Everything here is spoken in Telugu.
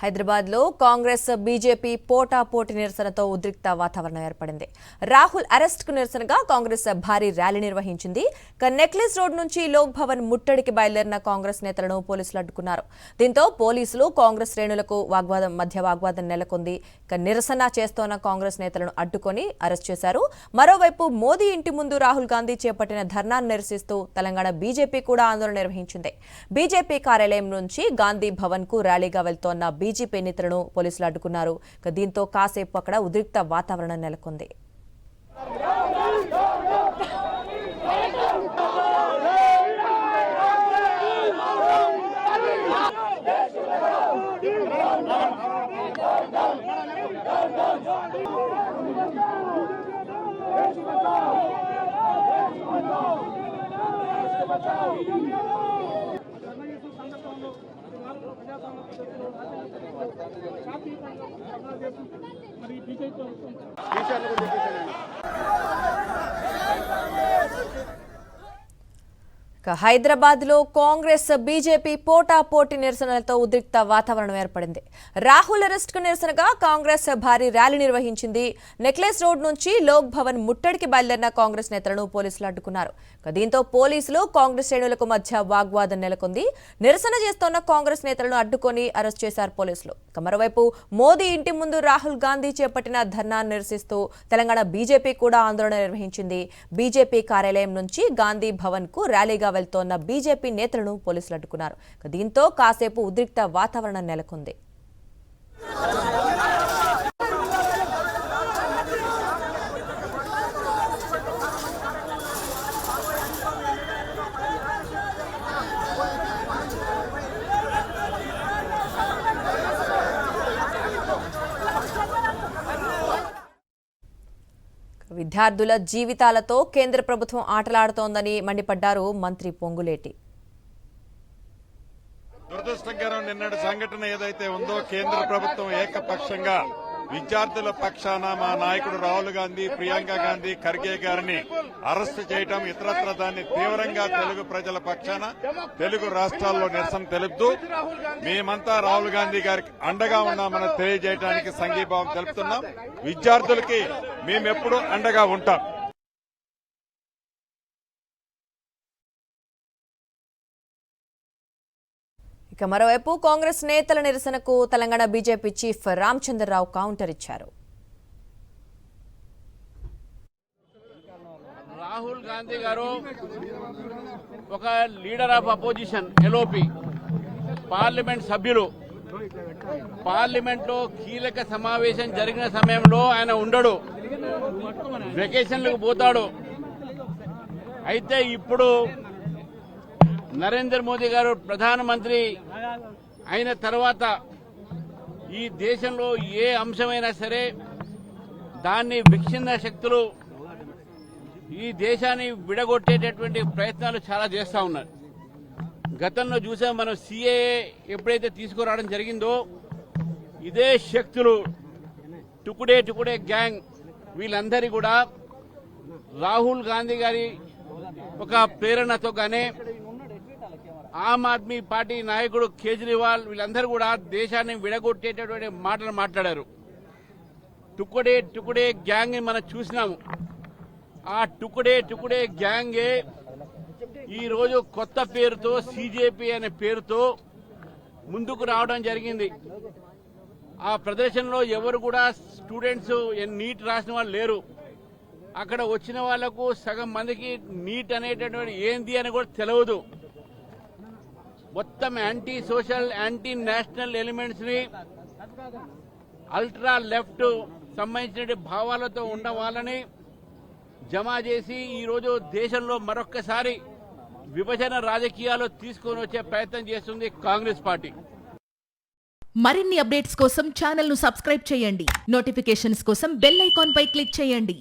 హైదరాబాద్ లో కాంగ్రెస్ బీజేపీ పోటాపోటీ నిరసనతో ఉద్రిక్త వాతావరణం ఏర్పడింది. రాహుల్ అరెస్ట్ కు నిరసనగా కాంగ్రెస్ భారీ ర్యాలీ నిర్వహించింది. నెక్లెస్ రోడ్ నుంచి లోక్ భవన్ ముట్టడికి బయలుదేరిన కాంగ్రెస్ నేతలను పోలీసులు అడ్డుకున్నారు. దీంతో పోలీసులు కాంగ్రెస్ శ్రేణులకు వాగ్వాదం నెలకొంది. నిరసన చేస్తోన్న కాంగ్రెస్ నేతలను అడ్డుకొని అరెస్ట్ చేశారు. మరోవైపు మోదీ ఇంటి ముందు రాహుల్ గాంధీ చేపట్టిన ధర్నాను నిరసిస్తూ తెలంగాణ బీజేపీ కూడా ఆందోళన నిర్వహించింది. బీజేపీ కార్యాలయం నుంచి గాంధీ భవన్ కు ర్యాలీగా వెళ్తోన్న బీజేపీ నేతలను పోలీసులు అడ్డుకున్నారు. దీంతో కాసేపు అక్కడ ఉద్రిక్త వాతావరణం నెలకొంది. హైదరాబాద్ లో కాంగ్రెస్ బీజేపీ పోటాపోటీ నిరసనలతో ఉద్రిక్త వాతావరణం ఏర్పడింది. రాహుల్ అరెస్ట్ కు నిరసనగా కాంగ్రెస్ భారీ ర్యాలీ నిర్వహించింది. నెక్లెస్ రోడ్ నుంచి లోక్ భవన్ ముట్టడికి బయలుదేరిన కాంగ్రెస్ నేతలను పోలీసులు అడ్డుకున్నారు. దీంతో పోలీసులు కాంగ్రెస్ శ్రేణులకు మధ్య వాగ్వాదం నెలకొంది. నిరసన చేస్తోన్న కాంగ్రెస్ నేతలను అడ్డుకొని అరెస్ట్ చేశారు పోలీసులు. మరోవైపు మోదీ ఇంటి ముందు రాహుల్ గాంధీ చేపట్టిన ధర్నాను నిరసిస్తూ తెలంగాణ బీజేపీ కూడా ఆందోళన నిర్వహించింది. బీజేపీ కార్యాలయం నుంచి గాంధీ భవన్ కు ర్యాలీగా వెళ్తోన్న బీజేపీ నేతలను పోలీసులు అడ్డుకున్నారు. దీంతో కాసేపు ఉద్రిక్త వాతావరణం నెలకొంది. విద్యార్థుల జీవితాలతో కేంద్ర ప్రభుత్వం ఆటలాడుతోందని మండిపడ్డారు మంత్రి పొంగులేటి. దురదృష్టకరం నిన్నటి సంఘటన ఏదైతే ఉందో కేంద్ర ప్రభుత్వం ఏకపక్షంగా విద్యార్థుల పక్షాన మా నాయకుడు రాహుల్ గాంధీ, ప్రియాంక గాంధీ, ఖర్గే గారిని అరెస్టు చేయడం, ఇతరత్ర దాన్ని తీవ్రంగా తెలుగు ప్రజల పక్షాన తెలుగు రాష్ట్రాల్లో నిరసన తెలుపుతూ మేమంతా రాహుల్ గాంధీ గారికి అండగా ఉన్నామని తెలియజేయడానికి సంఘీభావం తెలుపుతున్నాం. విద్యార్థులకి మేమెప్పుడూ అండగా ఉంటాం. మరోవైపు కాంగ్రెస్ నేతల నిరసనకు Telangana BJP chief Ramachandra Rao counter ఇచ్చారు. రాహుల్ గాంధీ గారు ఒక leader of opposition, LOP parliament సభ్యులు. పార్లమెంట్ లో కీలక సమావేశం జరిగిన సమయంలో ఆయన ఉండడు, వెకేషన్లకు పోతాడు. అయితే ఇప్పుడు నరేంద్ర మోదీ గారు ప్రధానమంత్రి అయిన తర్వాత ఈ దేశంలో ఏ అంశమైనా సరే దాన్ని విచ్ఛిన్న శక్తులు ఈ దేశాన్ని విడగొట్టేటటువంటి ప్రయత్నాలు చాలా చేస్తా ఉన్నారు. గతంలో చూసాం మనం, సిఏఏ ఎప్పుడైతే తీసుకురావడం జరిగిందో ఇదే శక్తులు టుకుడే గ్యాంగ్ వీళ్ళందరి కూడా రాహుల్ గాంధీ గారి ఒక ప్రేరణతో గానే ఆమ్ ఆద్మీ పార్టీ నాయకుడు కేజ్రీవాల్ వీళ్ళందరూ కూడా దేశాన్ని విడగొట్టేటటువంటి మాటలు మాట్లాడారు. టుకుడే గ్యాంగ్ ని మనం చూసినాము. ఆ టుకుడే గ్యాంగే ఈ రోజు కొత్త పేరుతో సిజేపీ అనే పేరుతో ముందుకు రావడం జరిగింది. ఆ ప్రదర్శనలో ఎవరు కూడా స్టూడెంట్స్ నీట్ రాసిన వాళ్ళు లేరు. అక్కడ వచ్చిన వాళ్లకు సగం మందికి నీట్ అనేటటువంటి ఏంది అని కూడా తెలియదు. మొత్తం anti social, anti national elements ని అల్ట్రా లెఫ్ట్ సంబంధించిన భావాలతో ఉన్న వాళ్ళని జమ చేసి ఈ రోజు దేశంలో మరొక్కసారి విభజన రాజకీయాలు తీసుకొని వచ్చే ప్రయత్నం చేస్తుంది కాంగ్రెస్ పార్టీ. మరిన్ని అప్డేట్స్ కోసం ఛానల్ ను సబ్స్క్రైబ్ చేయండి. నోటిఫికేషన్స్ కోసం బెల్ ఐకాన్ పై క్లిక్ చేయండి.